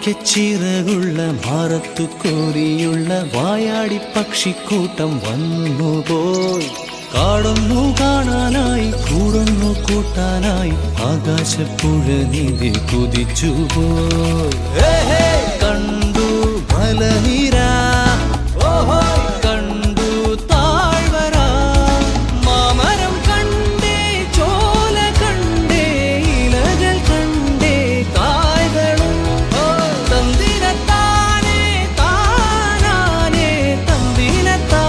മാണിക്യച്ചിറകുള്ള മാറത്തു കോരിയുള്ള വായാടി പക്ഷിക്കൂട്ടം വന്നുപോയി. കാടൊന്നു കാണാനായി കൂടൊന്നു കൂട്ടാനായി ആകാശപ്പുഴ നീന്തി കുതിച്ചുപോയി. കണ്ടു മലനിര, കണ്ടു താഴ്വര, മാമരം കണ്ടേ, ചോല കണ്ടേ, ഇലകൾ കണ്ടേ, കായ്കളും തന്തിനത്താനേ താനാനേ, തന്തിനത്താനിന്നാനിന്നാനേ.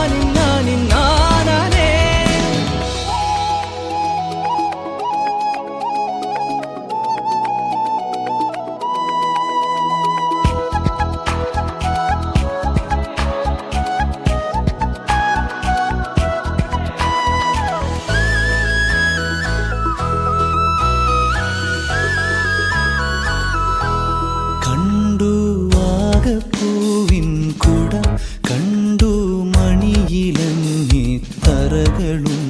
പൂവിൻ കുട കണ്ടു മണിയിലങ്ങി തറകളും,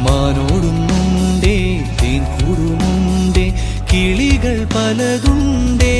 മാനോടുന്നുണ്ടേ തേൻ കൂടുമുണ്ടേ, കിളികൾ പലതുണ്ടേ.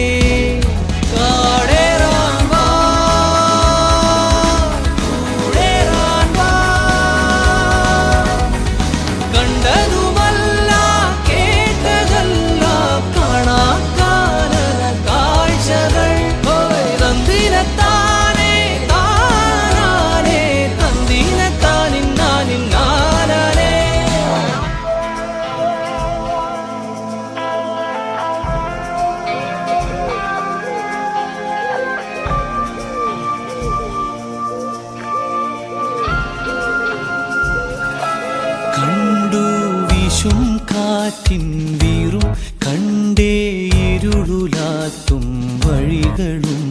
കണ്ടു വീശും കാറ്റിൻ വീറും, കണ്ടേ ഇരുളുലാത്തും വഴികളും,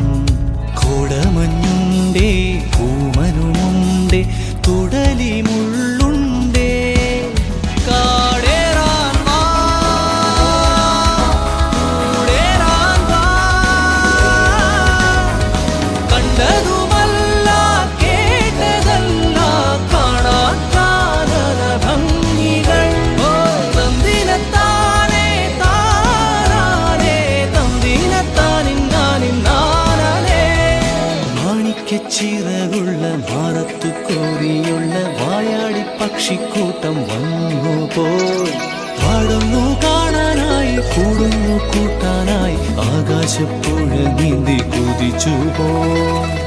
കോടമഞ്ഞുണ്ടേ പൂമനുമുണ്ടേ, തുടലി മുള്ളുണ്ടേ. ചിറകുള്ള മാറത്തു കോരിയുള്ള വായാടി പക്ഷിക്കൂട്ടം വന്നുപോയി. പാടുന്നു കാണാനായി കൂടുന്നു കൂട്ടാനായി ആകാശപ്പുഴ നീന്തി കുതിച്ചുപോയി.